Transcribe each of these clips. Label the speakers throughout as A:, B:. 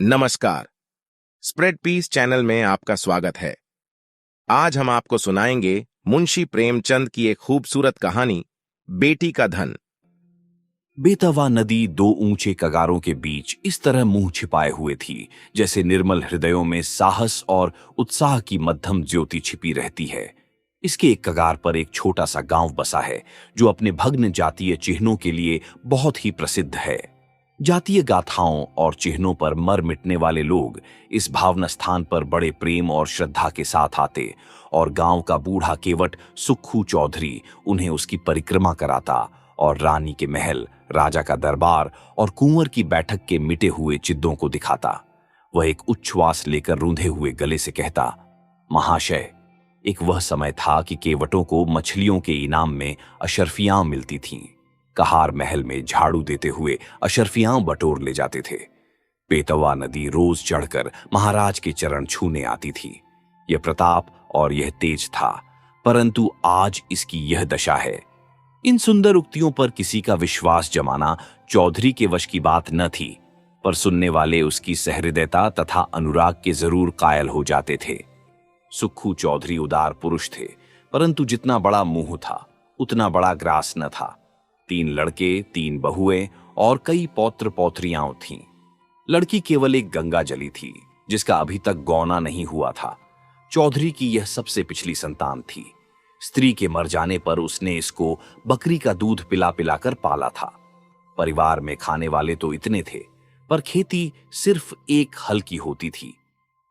A: नमस्कार। Spread piece channel में आपका स्वागत है। आज हम आपको सुनाएंगे मुंशी प्रेमचंद की एक खूबसूरत कहानी, बेटी का धन।
B: बेतवा नदी दो ऊंचे कगारों के बीच इस तरह मुंह छिपाए हुए थी जैसे निर्मल हृदयों में साहस और उत्साह की मध्यम ज्योति छिपी रहती है। इसके एक कगार पर एक छोटा सा गांव बसा है जो अपने भग्न जातीय चिन्हों के लिए बहुत ही प्रसिद्ध है। जातीय गाथाओं और चिन्हों पर मर मिटने वाले लोग इस भावना स्थान पर बड़े प्रेम और श्रद्धा के साथ आते और गांव का बूढ़ा केवट सुक्खू चौधरी उन्हें उसकी परिक्रमा कराता और रानी के महल, राजा का दरबार और कुंवर की बैठक के मिटे हुए चिद्दों को दिखाता। वह एक उच्छ्वास लेकर रूंधे हुए गले से कहता, महाशय, एक वह समय था कि केवटों को मछलियों के इनाम में अशर्फियां मिलती थीं। कहार महल में झाड़ू देते हुए अशर्फियां बटोर ले जाते थे। बेतवा नदी रोज चढ़कर महाराज के चरण छूने आती थी। यह प्रताप और यह तेज था, परंतु आज इसकी यह दशा है। इन सुंदर उक्तियों पर किसी का विश्वास जमाना चौधरी के वश की बात न थी, पर सुनने वाले उसकी सहृदयता तथा अनुराग के जरूर कायल हो जाते थे। सुक्खू चौधरी उदार पुरुष थे, परंतु जितना बड़ा मुंह था उतना बड़ा ग्रास न था। 3 लड़के, 3 बहुएं और कई पौत्र पौत्रियां थीं। लड़की केवल एक गंगा जली थी जिसका अभी तक गौना नहीं हुआ था। चौधरी की यह सबसे पिछली संतान थी। स्त्री के मर जाने पर उसने इसको बकरी का दूध पिला पिलाकर पाला था। परिवार में खाने वाले तो इतने थे, पर खेती सिर्फ एक हल की होती थी।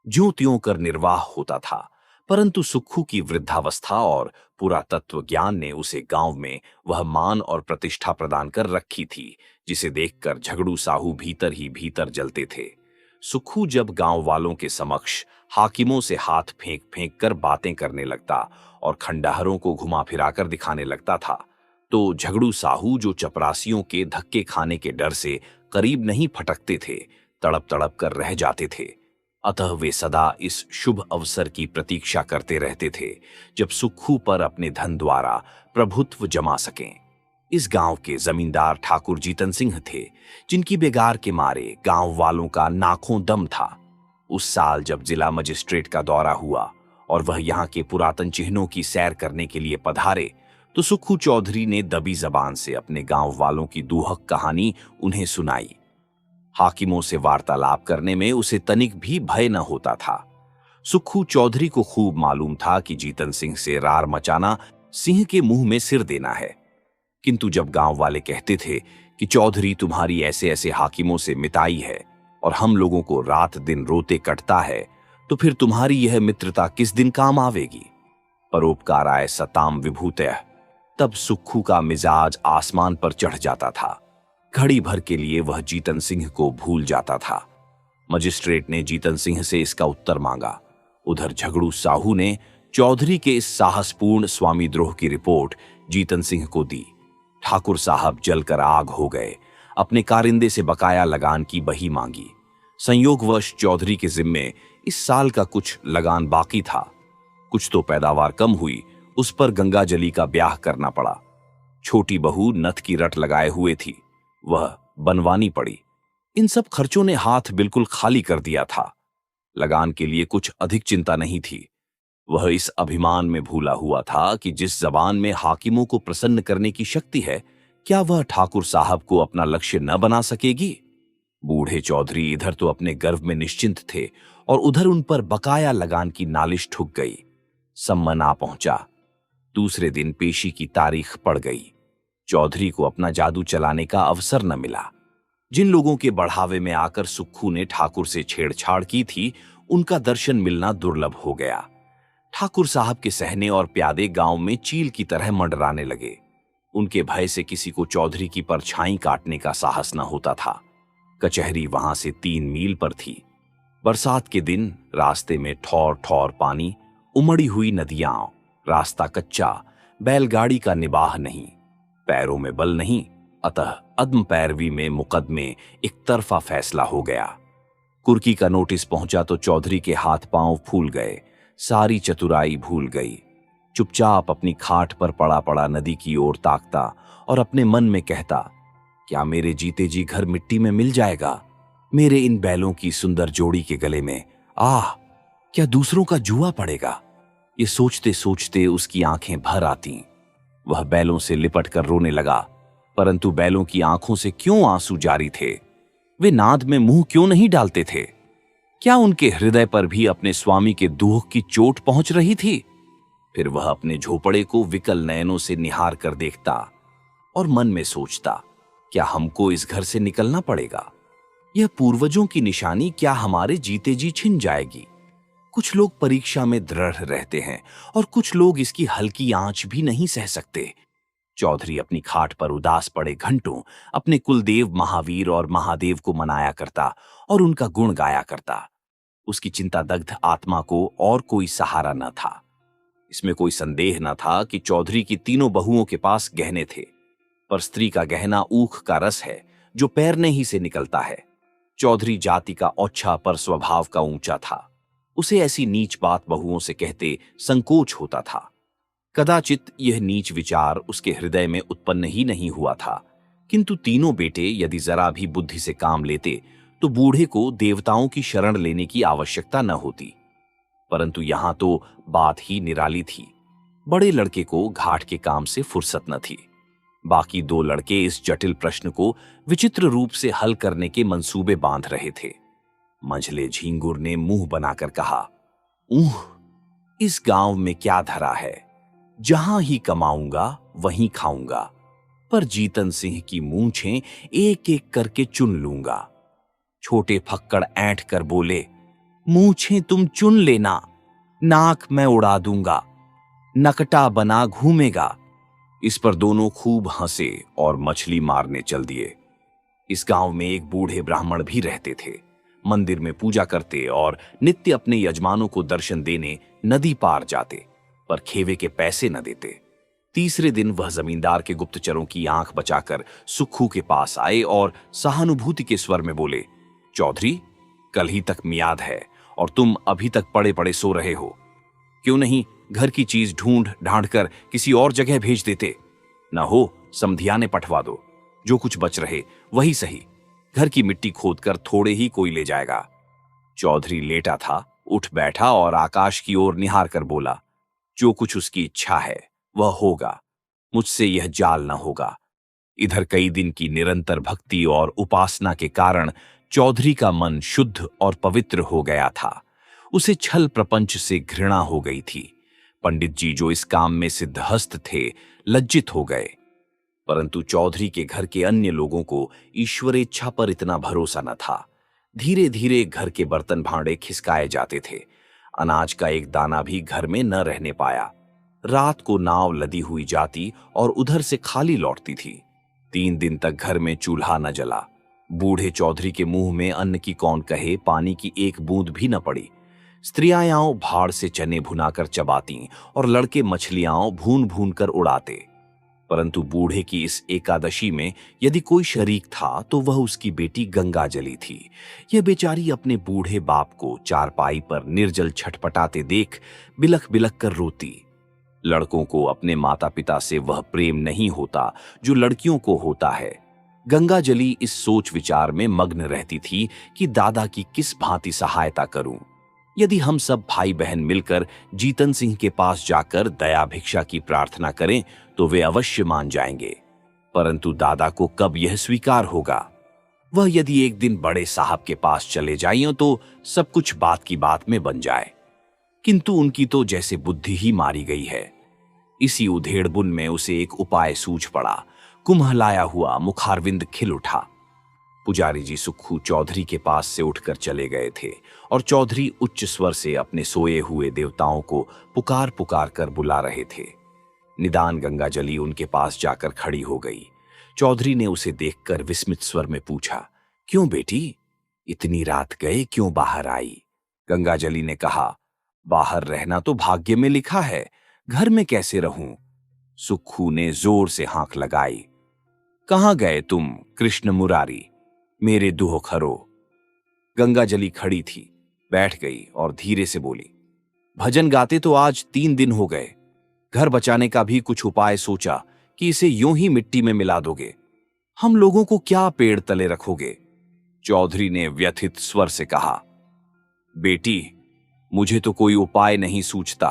B: ज्यों त्यों कर निर्वाह होता था, परंतु सुक्खू की वृद्धावस्था और पुरातत्व ज्ञान ने उसे गांव में वह मान और प्रतिष्ठा प्रदान कर रखी थी जिसे देखकर झगड़ू साहू भीतर ही भीतर जलते थे। सुक्खू जब गांव वालों के समक्ष हाकिमों से हाथ फेंक फेंक कर बातें करने लगता और खंडहरों को घुमा फिराकर दिखाने लगता था, तो झगड़ू साहू, जो चपरासियों के धक्के खाने के डर से करीब नहीं फटकते थे, तड़प तड़प कर रह जाते थे। अतः वे सदा इस शुभ अवसर की प्रतीक्षा करते रहते थे जब सुक्खू पर अपने धन द्वारा प्रभुत्व जमा सकें। इस गांव के जमींदार ठाकुर जीतन सिंह थे, जिनकी बेगार के मारे गांव वालों का नाखों दम था। उस साल जब जिला मजिस्ट्रेट का दौरा हुआ और वह यहाँ के पुरातन चिन्हों की सैर करने के लिए पधारे, तो सुक्खू चौधरी ने दबी जबान से अपने गांव वालों की दूहक कहानी उन्हें सुनाई। हाकिमों से वार्तालाप करने में उसे तनिक भी भय न होता था। सुक्खू चौधरी को खूब मालूम था कि जीतन सिंह से रार मचाना सिंह के मुंह में सिर देना है। किंतु जब गांव वाले कहते थे कि चौधरी तुम्हारी ऐसे ऐसे हाकिमों से मिताई है और हम लोगों को रात दिन रोते कटता है, तो फिर तुम्हारी यह मित्रता किस दिन काम आवेगी। परोपकाराय सताम विभूतयः। तब सुक्खू का मिजाज आसमान पर चढ़ जाता था। घड़ी भर के लिए वह जीतन सिंह को भूल जाता था। मजिस्ट्रेट ने जीतन सिंह से इसका उत्तर मांगा। उधर झगड़ू साहू ने चौधरी के इस साहसपूर्ण स्वामीद्रोह की रिपोर्ट जीतन सिंह को दी। ठाकुर साहब जलकर आग हो गए। अपने कारिंदे से बकाया लगान की बही मांगी। संयोगवश चौधरी के जिम्मे इस साल का कुछ लगान बाकी था। कुछ तो पैदावार कम हुई, उस पर गंगाजली का ब्याह करना पड़ा। छोटी बहू नथ की रट लगाए हुए थी, वह बनवानी पड़ी। इन सब खर्चों ने हाथ बिल्कुल खाली कर दिया था। लगान के लिए कुछ अधिक चिंता नहीं थी। वह इस अभिमान में भूला हुआ था कि जिस जबान में हाकिमों को प्रसन्न करने की शक्ति है, क्या वह ठाकुर साहब को अपना लक्ष्य न बना सकेगी। बूढ़े चौधरी इधर तो अपने गर्व में निश्चिंत थे और उधर उन पर बकाया लगान की नालिश ठुक गई। सम्मन आ पहुंचा। दूसरे दिन पेशी की तारीख पड़ गई। चौधरी को अपना जादू चलाने का अवसर न मिला। जिन लोगों के बढ़ावे में आकर सुक्खू ने ठाकुर से छेड़छाड़ की थी, उनका दर्शन मिलना दुर्लभ हो गया। ठाकुर साहब के सहने और प्यादे गांव में चील की तरह मंडराने लगे। उनके भय से किसी को चौधरी की परछाई काटने का साहस न होता था। कचहरी वहां से 3 मील पर थी। बरसात के दिन रास्ते में ठौर ठौर पानी, उमड़ी हुई नदियां, रास्ता कच्चा, बैलगाड़ी का निबाह नहीं, पैरों में बल नहीं, अतः अदम पैरवी में मुकदमे एक तरफा फैसला हो गया। कुर्की का नोटिस पहुंचा तो चौधरी के हाथ पांव फूल गए, सारी चतुराई भूल गई। चुपचाप अपनी खाट पर पड़ा पड़ा नदी की ओर ताकता और अपने मन में कहता, क्या मेरे जीते जी घर मिट्टी में मिल जाएगा। मेरे इन बैलों की सुंदर जोड़ी के गले में आह, क्या दूसरों का जुआ पड़ेगा। ये सोचते सोचते उसकी आंखें भर आती। वह बैलों से लिपट कर रोने लगा, परंतु बैलों की आंखों से क्यों आंसू जारी थे? वे नाद में मुंह क्यों नहीं डालते थे? क्या उनके हृदय पर भी अपने स्वामी के दुख की चोट पहुंच रही थी? फिर वह अपने झोपड़े को विकल नयनों से निहार कर देखता और मन में सोचता, क्या हमको इस घर से निकलना पड़ेगा? यह पूर्वजों की निशानी क्या हमारे जीते जी छिन जाएगी? कुछ लोग परीक्षा में दृढ़ रहते हैं और कुछ लोग इसकी हल्की आंच भी नहीं सह सकते। चौधरी अपनी खाट पर उदास पड़े घंटों अपने कुलदेव महावीर और महादेव को मनाया करता और उनका गुण गाया करता। उसकी चिंता दग्ध आत्मा को और कोई सहारा न था। इसमें कोई संदेह न था कि चौधरी की तीनों बहुओं के पास गहने थे, पर स्त्री का गहना ऊख का रस है जो पैरने ही से निकलता है। चौधरी जाति का औच्छा पर स्वभाव का ऊंचा था। उसे ऐसी नीच बात बहुओं से कहते संकोच होता था। कदाचित यह नीच विचार उसके हृदय में उत्पन्न ही नहीं हुआ था, किंतु तीनों बेटे यदि जरा भी बुद्धि से काम लेते तो बूढ़े को देवताओं की शरण लेने की आवश्यकता न होती। परंतु यहां तो बात ही निराली थी। बड़े लड़के को घाट के काम से फुर्सत न थी। बाकी दो लड़के इस जटिल प्रश्न को विचित्र रूप से हल करने के मंसूबे बांध रहे थे। मंझले झींगुर ने मुंह बनाकर कहा, ऊह, इस गांव में क्या धरा है? जहां ही कमाऊंगा वहीं खाऊंगा, पर जीतन सिंह की मूंछें एक एक करके चुन लूंगा। छोटे फक्कड़ ऐंठ कर बोले, मूंछें तुम चुन लेना, नाक मैं उड़ा दूंगा, नकटा बना घूमेगा। इस पर दोनों खूब हंसे और मछली मारने चल दिए। इस गांव में एक बूढ़े ब्राह्मण भी रहते थे। मंदिर में पूजा करते और नित्य अपने यजमानों को दर्शन देने नदी पार जाते, पर खेवे के पैसे न देते। तीसरे दिन वह जमींदार के गुप्तचरों की आंख बचाकर सुक्खू के पास आए और सहानुभूति के स्वर में बोले, चौधरी, कल ही तक मियाद है और तुम अभी तक पड़े पड़े सो रहे हो। क्यों नहीं घर की चीज ढूंढ ढांढ कर किसी और जगह भेज देते? न हो समधियाने पठवा दो, जो कुछ बच रहे वही सही। घर की मिट्टी खोदकर थोड़े ही कोई ले जाएगा। चौधरी लेटा था, उठ बैठा और आकाश की ओर निहार कर बोला, जो कुछ उसकी इच्छा है वह होगा, मुझसे यह जाल न होगा। इधर कई दिन की निरंतर भक्ति और उपासना के कारण चौधरी का मन शुद्ध और पवित्र हो गया था। उसे छल प्रपंच से घृणा हो गई थी। पंडित जी जो इस काम में सिद्धहस्त थे, लज्जित हो गए। परंतु चौधरी के घर के अन्य लोगों को ईश्वरेच्छा पर इतना भरोसा न था। धीरे धीरे घर के बर्तन भांडे खिसकाए जाते थे। अनाज का एक दाना भी घर में न रहने पाया। रात को नाव लदी हुई जाती और उधर से खाली लौटती थी। 3 दिन तक घर में चूल्हा न जला। बूढ़े चौधरी के मुंह में अन्न की कौन कहे, पानी की एक बूंद भी न पड़ी। स्त्रियां भाड़ से चने भुनाकर चबाती और लड़के मछलियां भून भून कर उड़ाते। परंतु बूढ़े की इस एकादशी में यदि कोई शरीक था तो वह उसकी बेटी गंगा जली थी। यह बेचारी अपने बूढ़े बाप को चारपाई पर निर्जल छटपटाते देख बिलख बिलख कर रोती। लड़कों को अपने माता पिता से वह प्रेम नहीं होता जो लड़कियों को होता है। गंगा जली इस सोच विचार में मग्न रहती थी कि दादा की किस भांति सहायता करूं। यदि हम सब भाई बहन मिलकर जीतन सिंह के पास जाकर दया भिक्षा की प्रार्थना करें तो वे अवश्य मान जाएंगे, परंतु दादा को कब यह स्वीकार होगा? वह यदि एक दिन बड़े साहब के पास चले जाएं तो सब कुछ बात की बात में बन जाए, किंतु उनकी तो जैसे बुद्धि ही मारी गई है। इसी उधेड़बुन में उसे एक उपाय सूझ पड़ा। कुम्हलाया हुआ मुखारविंद खिल उठा। पुजारी जी सुक्खू चौधरी के पास से उठकर चले गए थे और चौधरी उच्च स्वर से अपने सोए हुए देवताओं को पुकार पुकार कर बुला रहे थे। निदान गंगा जली उनके पास जाकर खड़ी हो गई। चौधरी ने उसे देखकर विस्मित स्वर में पूछा, क्यों बेटी, इतनी रात गए क्यों बाहर आई? गंगा जली ने कहा, बाहर रहना तो भाग्य में लिखा है, घर में कैसे रहूं? सुक्खू ने जोर से हाँक लगाई, कहां गए तुम कृष्ण मुरारी, मेरे दुहो खरो? गंगा जली खड़ी थी, बैठ गई और धीरे से बोली, भजन गाते तो आज 3 दिन हो गए। घर बचाने का भी कुछ उपाय सोचा कि इसे यूं ही मिट्टी में मिला दोगे। हम लोगों को क्या पेड़ तले रखोगे? चौधरी ने व्यथित स्वर से कहा, बेटी, मुझे तो कोई उपाय नहीं सूझता।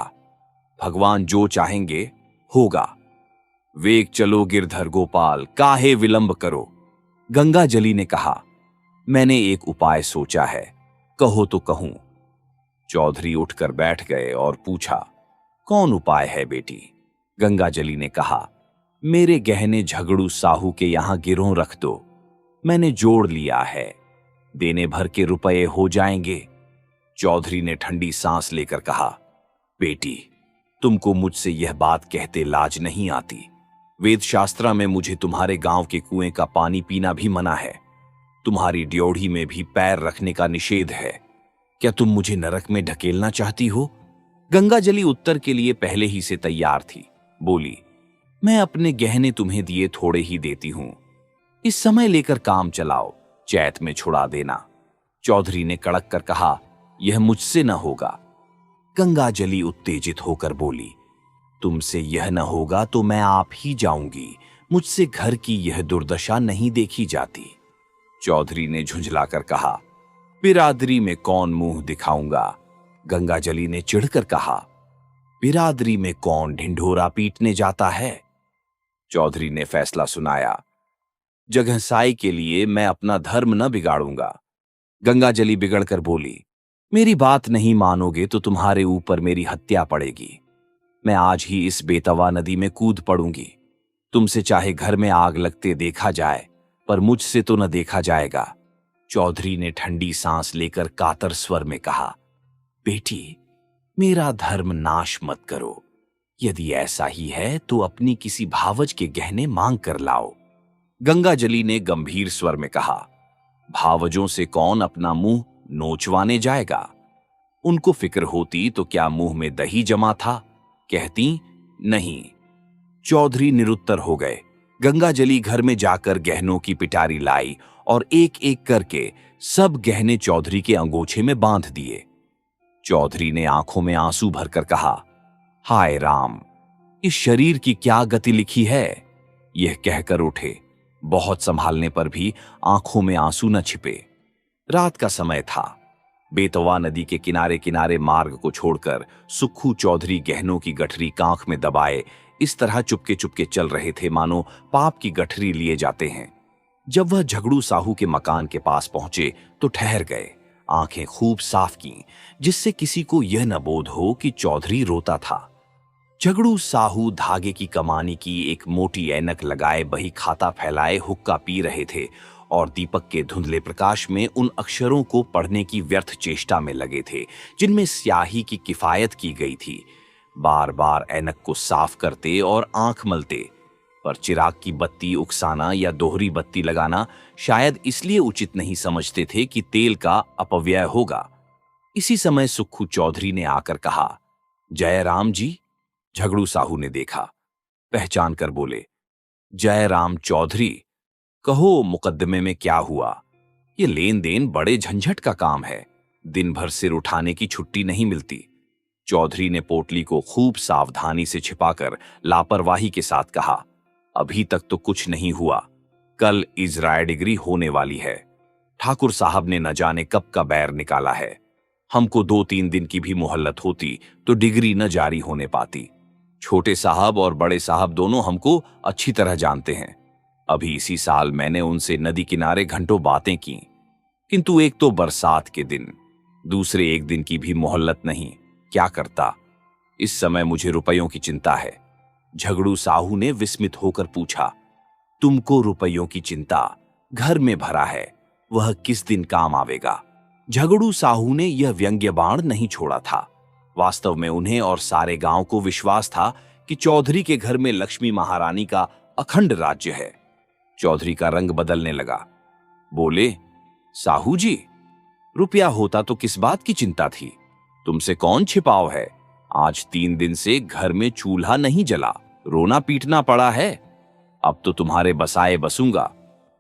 B: भगवान जो चाहेंगे होगा। वेग चलो गिरधर गोपाल, काहे विलंब करो। गंगा जली ने कहा, मैंने एक उपाय सोचा है, कहो तो कहूं। चौधरी उठकर बैठ गए और पूछा, कौन उपाय है बेटी? गंगा जली ने कहा, मेरे गहने झगड़ू साहू के यहां गिरों रख दो। मैंने जोड़ लिया है, देने भर के रुपए हो जाएंगे। चौधरी ने ठंडी सांस लेकर कहा, बेटी, तुमको मुझसे यह बात कहते लाज नहीं आती? वेद शास्त्र में मुझे तुम्हारे गांव के कुएं का पानी पीना भी मना है। तुम्हारी ड्योढ़ी में भी पैर रखने का निषेध है। क्या तुम मुझे नरक में ढकेलना चाहती हो? गंगा जली उत्तर के लिए पहले ही से तैयार थी। बोली, मैं अपने गहने तुम्हें दिए थोड़े ही देती हूं। इस समय लेकर काम चलाओ, चैत में छुड़ा देना। चौधरी ने कड़क कर कहा, यह मुझसे न होगा। गंगा जली उत्तेजित होकर बोली, तुमसे यह न होगा तो मैं आप ही जाऊंगी। मुझसे घर की यह दुर्दशा नहीं देखी जाती। चौधरी ने झुंझलाकर कहा, बिरादरी में कौन मुंह दिखाऊंगा? गंगा जली ने चिढ़कर कहा, बिरादरी में कौन ढिंढोरा पीटने जाता है? चौधरी ने फैसला सुनाया, जगहसाई के लिए मैं अपना धर्म न बिगाड़ूंगा। गंगा जली बिगड़कर बोली, मेरी बात नहीं मानोगे तो तुम्हारे ऊपर मेरी हत्या पड़ेगी। मैं आज ही इस बेतवा नदी में कूद पड़ूंगी। तुमसे चाहे घर में आग लगते देखा जाए, पर मुझसे तो न देखा जाएगा। चौधरी ने ठंडी सांस लेकर कातर स्वर में कहा, बेटी, मेरा धर्म नाश मत करो। यदि ऐसा ही है तो अपनी किसी भावज के गहने मांग कर लाओ। गंगा जली ने गंभीर स्वर में कहा, भावजों से कौन अपना मुंह नोचवाने जाएगा? उनको फिक्र होती तो क्या मुंह में दही जमा था? कहती नहीं। चौधरी निरुत्तर हो गए। गंगा जली घर में जाकर गहनों की पिटारी लाई और एक एक करके सब गहने चौधरी के अंगोछे में बांध दिए। चौधरी ने आंखों में आंसू भरकर कहा, हाय राम, इस शरीर की क्या गति लिखी है? यह कहकर उठे। बहुत संभालने पर भी आंखों में आंसू न छिपे। रात का समय था। बेतवा नदी के किनारे किनारे मार्ग को छोड़कर सुक्खू चौधरी गहनों की गठरी कांख में दबाए इस तरह चुपके चुपके चल रहे थे मानो पाप की गठरी लिए जाते हैं। जब वह झगड़ू साहू के मकान के पास पहुंचे तो ठहर गए, आंखें खूब साफ की, जिससे किसी को यह न बोध हो कि चौधरी रोता था। झगड़ू साहू धागे की कमानी की एक मोटी ऐनक लगाए बही खाता फैलाए हुक्का पी रहे थे और दीपक के धुंधले प्रकाश में उन अक्षरों को पढ़ने की व्यर्थ चेष्टा में लगे थे जिनमें स्याही की किफायत की गई थी। बार बार ऐनक को साफ करते और आंख मलते, पर चिराग की बत्ती उकसाना या दोहरी बत्ती लगाना शायद इसलिए उचित नहीं समझते थे कि तेल का अपव्यय होगा। इसी समय सुक्खू चौधरी ने आकर कहा, जय राम जी। झगड़ू साहू ने देखा, पहचान कर बोले, जय राम चौधरी, कहो मुकद्दमे में क्या हुआ? ये लेन देन बड़े झंझट का काम है, दिन भर सिर उठाने की छुट्टी नहीं मिलती। चौधरी ने पोटली को खूब सावधानी से छिपाकर लापरवाही के साथ कहा, अभी तक तो कुछ नहीं हुआ, कल इजराय डिग्री होने वाली है। ठाकुर साहब ने न जाने कब का बैर निकाला है। हमको 2-3 दिन की भी मोहल्लत होती तो डिग्री न जारी होने पाती। छोटे साहब और बड़े साहब दोनों हमको अच्छी तरह जानते हैं। अभी इसी साल मैंने उनसे नदी किनारे घंटों बातें की, किंतु एक तो बरसात के दिन, दूसरे एक दिन की भी मोहल्लत नहीं। क्या करता? इस समय मुझे रुपयों की चिंता है। झगड़ू साहू ने विस्मित होकर पूछा, तुमको रुपयों की चिंता? घर में भरा है, वह किस दिन काम आवेगा? झगड़ू साहू ने यह व्यंग्य बाण नहीं छोड़ा था। वास्तव में उन्हें और सारे गांव को विश्वास था कि चौधरी के घर में लक्ष्मी महारानी का अखंड राज्य है। चौधरी का रंग बदलने लगा। बोले, साहू जी, रुपया होता तो किस बात की चिंता थी? तुमसे कौन छिपाव है? आज 3 दिन से घर में चूल्हा नहीं जला, रोना पीटना पड़ा है। अब तो तुम्हारे बसाए बसूंगा।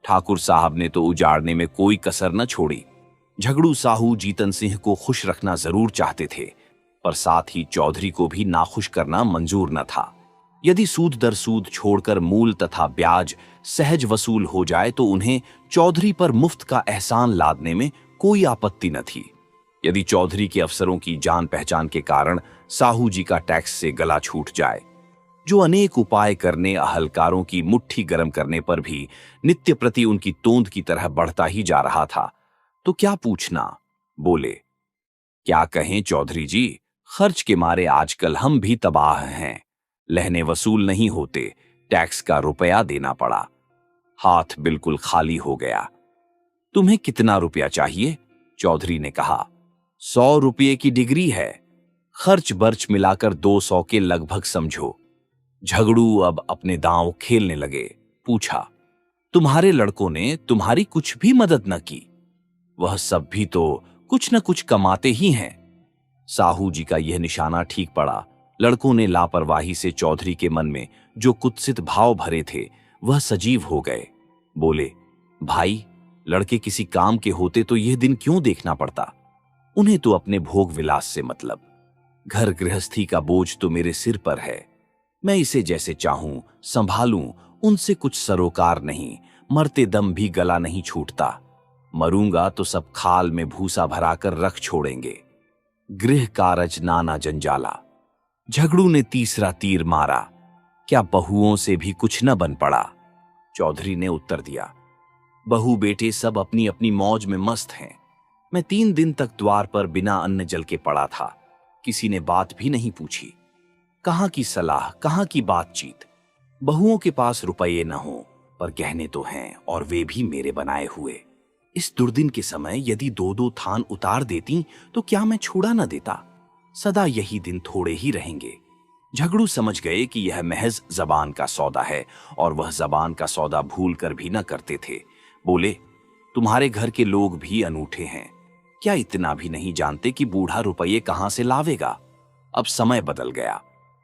B: ठाकुर साहब ने तो उजाड़ने में कोई कसर न छोड़ी। झगड़ू साहू जीतन सिंह को खुश रखना जरूर चाहते थे, पर साथ ही चौधरी को भी नाखुश करना मंजूर न था। यदि सूद दर सूद छोड़कर मूल तथा ब्याज सहज वसूल हो जाए तो उन्हें चौधरी पर मुफ्त का एहसान लादने में कोई आपत्ति न थी। यदि चौधरी के अफसरों की जान पहचान के कारण साहू जी का टैक्स से गला छूट जाए, जो अनेक उपाय करने अहलकारों की मुट्ठी गर्म करने पर भी नित्य प्रति उनकी तोंद की तरह बढ़ता ही जा रहा था, तो क्या पूछना। बोले, क्या कहें चौधरी जी, खर्च के मारे आजकल हम भी तबाह हैं। लहने वसूल नहीं होते, टैक्स का रुपया देना पड़ा, हाथ बिल्कुल खाली हो गया। तुम्हें कितना रुपया चाहिए? चौधरी ने कहा। 100 रुपये की डिग्री है, खर्च बर्च मिलाकर 200 के लगभग समझो। झगड़ू अब अपने दांव खेलने लगे। पूछा, तुम्हारे लड़कों ने तुम्हारी कुछ भी मदद न की? वह सब भी तो कुछ न कुछ कमाते ही हैं। साहू जी का यह निशाना ठीक पड़ा। लड़कों ने लापरवाही से चौधरी के मन में जो कुत्सित भाव भरे थे वह सजीव हो गए। बोले, भाई, लड़के किसी काम के होते तो यह दिन क्यों देखना पड़ता? उन्हें तो अपने भोग विलास से मतलब। घर गृहस्थी का बोझ तो मेरे सिर पर है, मैं इसे जैसे चाहूं संभालूं, उनसे कुछ सरोकार नहीं। मरते दम भी गला नहीं छूटता, मरूंगा तो सब खाल में भूसा भराकर रख छोड़ेंगे। गृह कारज नाना जंजाला। झगड़ू ने तीसरा तीर मारा। क्या बहुओं से भी कुछ न बन पड़ा? चौधरी ने उत्तर दिया, बहू बेटे सब अपनी अपनी मौज में मस्त हैं। मैं 3 दिन तक द्वार पर बिना अन्न जल के पड़ा था, किसी ने बात भी नहीं पूछी। कहाँ की सलाह, कहाँ की बातचीत। बहुओं के पास रुपये न हो, पर गहने तो हैं, और वे भी मेरे बनाए हुए। इस दुर्दिन के समय यदि 2-2 थान उतार देती तो क्या मैं छुड़ा न देता? सदा यही दिन थोड़े ही रहेंगे। झगड़ू समझ गए कि यह महज जबान का सौदा है, और वह जबान का सौदा भूल कर भी न करते थे। बोले, तुम्हारे घर के लोग भी अनूठे हैं, क्या इतना भी नहीं जानते कि बूढ़ा रुपये कहां से लावेगा? अब समय बदल गया,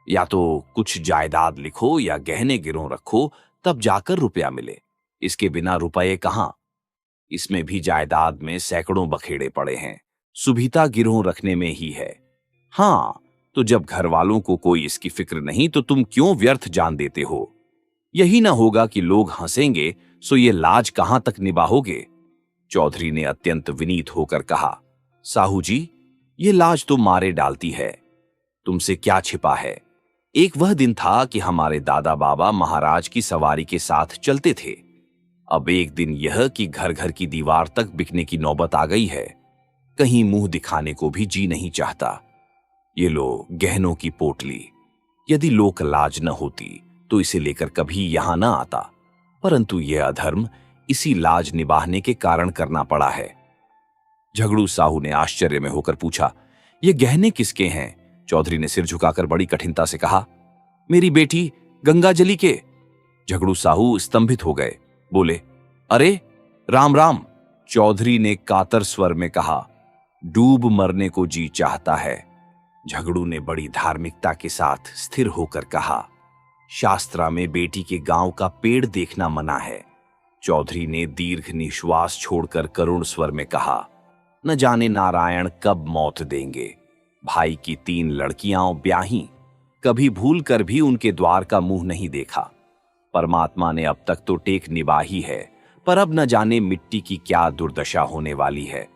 B: या तो कुछ जायदाद लिखो या गहने गिरों रखो, तब जाकर रुपया मिले। इसके बिना रुपये कहां? इसमें भी जायदाद में सैकड़ों बखेड़े पड़े हैं, सुविधा गिरों रखने में ही है। हाँ, तो जब घर वालों को कोई इसकी फिक्र नहीं तो तुम क्यों व्यर्थ जान देते हो? यही ना होगा कि लोग हंसेंगे, सो ये लाज कहां तक निभाओगे? चौधरी ने अत्यंत विनीत होकर कहा, साहू जी, ये लाज तो मारे डालती है, तुमसे क्या छिपा है। एक वह दिन था कि हमारे दादा बाबा महाराज की सवारी के साथ चलते थे। अब एक दिन यह कि घर घर की दीवार तक बिकने की नौबत आ गई है, कहीं मुंह दिखाने को भी जी नहीं चाहता। ये लो गहनों की पोटली, यदि लोक लाज न होती तो इसे लेकर कभी यहां न आता, परंतु यह अधर्म इसी लाज निभाने के कारण करना पड़ा है। झगड़ू साहू ने आश्चर्य में होकर पूछा, ये गहने किसके हैं? चौधरी ने सिर झुकाकर बड़ी कठिनता से कहा, मेरी बेटी गंगाजली के। झगड़ू साहू स्तंभित हो गए। बोले, अरे राम राम। चौधरी ने कातर स्वर में कहा, डूब मरने को जी चाहता है। झगड़ू ने बड़ी धार्मिकता के साथ स्थिर होकर कहा, शास्त्रा में बेटी के गांव का पेड़ देखना मना है। चौधरी ने दीर्घ निश्वास छोड़कर करुण स्वर में कहा, न जाने नारायण कब मौत देंगे। भाई की 3 लड़कियां ब्याही, कभी भूल कर भी उनके द्वार का मुंह नहीं देखा। परमात्मा ने अब तक तो टेक निभाई है, पर अब न जाने मिट्टी की क्या दुर्दशा होने वाली है।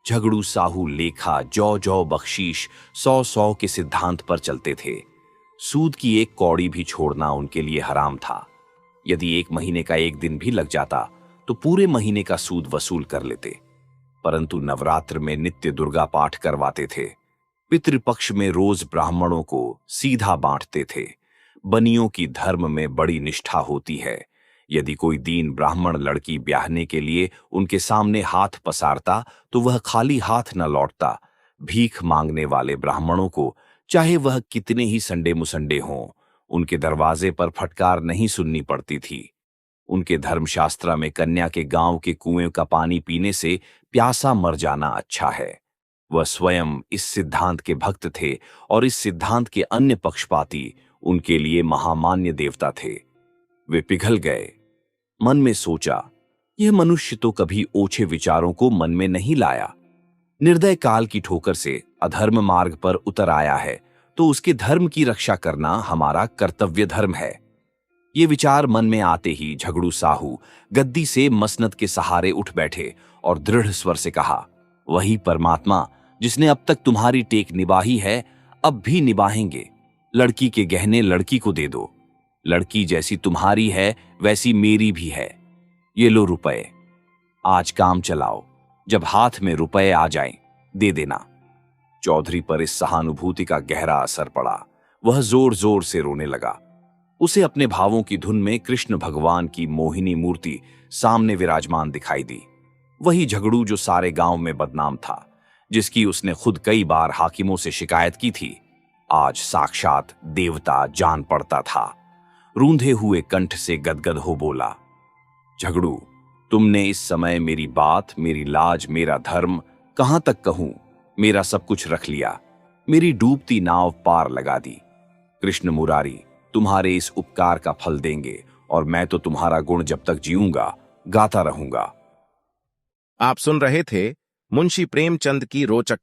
B: झगड़ू साहू लेखा जौ जौ बख्शीश 100-100 के सिद्धांत पर चलते थे। सूद की एक कौड़ी भी छोड़ना उनके लिए हराम था। यदि 1 महीने का 1 दिन भी लग जाता तो पूरे महीने का सूद वसूल कर लेते। परंतु नवरात्र में नित्य दुर्गा पाठ करवाते थे, पितृपक्ष में रोज ब्राह्मणों को सीधा बांटते थे। बनियों की धर्म में बड़ी निष्ठा होती है। यदि कोई दीन ब्राह्मण लड़की ब्याहने के लिए उनके सामने हाथ पसारता तो वह खाली हाथ न लौटता। भीख मांगने वाले ब्राह्मणों को चाहे वह कितने ही संडे मुसंडे हों, उनके दरवाजे पर फटकार नहीं सुननी पड़ती थी। उनके धर्मशास्त्र में कन्या के गांव के कुएं का पानी पीने से प्यासा मर जाना अच्छा है। वह स्वयं इस सिद्धांत के भक्त थे और इस सिद्धांत के अन्य पक्षपाती उनके लिए महामान्य देवता थे। वे पिघल गए। मन में सोचा, यह मनुष्य तो कभी ओछे विचारों को मन में नहीं लाया। निर्दय काल की ठोकर से अधर्म मार्ग पर उतर आया है, तो उसके धर्म की रक्षा करना हमारा कर्तव्य धर्म है। ये विचार मन में आते ही झगड़ू साहू गद्दी से मसनद के सहारे उठ बैठे और दृढ़ स्वर से कहा, वही परमात्मा जिसने अब तक तुम्हारी टेक निभाई है, अब भी निभाएंगे। लड़की के गहने लड़की को दे दो। लड़की जैसी तुम्हारी है वैसी मेरी भी है। ये लो रुपए, आज काम चलाओ, जब हाथ में रुपए आ जाएं, दे देना। चौधरी पर इस सहानुभूति का गहरा असर पड़ा। वह जोर जोर से रोने लगा। उसे अपने भावों की धुन में कृष्ण भगवान की मोहिनी मूर्ति सामने विराजमान दिखाई दी। वही झगड़ू जो सारे गांव में बदनाम था, जिसकी उसने खुद कई बार हाकिमों से शिकायत की थी, आज साक्षात देवता जान पड़ता था। रूंधे हुए कंठ से गदगद हो बोला, झगड़ू, तुमने इस समय मेरी बात, मेरी लाज, मेरा धर्म कहां तक कहूं, मेरा सब कुछ रख लिया, मेरी डूबती नाव पार लगा दी। कृष्ण मुरारी तुम्हारे इस उपकार का फल देंगे और मैं तो तुम्हारा गुण जब तक जीऊंगा गाता रहूंगा।
A: आप सुन रहे थे मुंशी प्रेमचंद की रोचक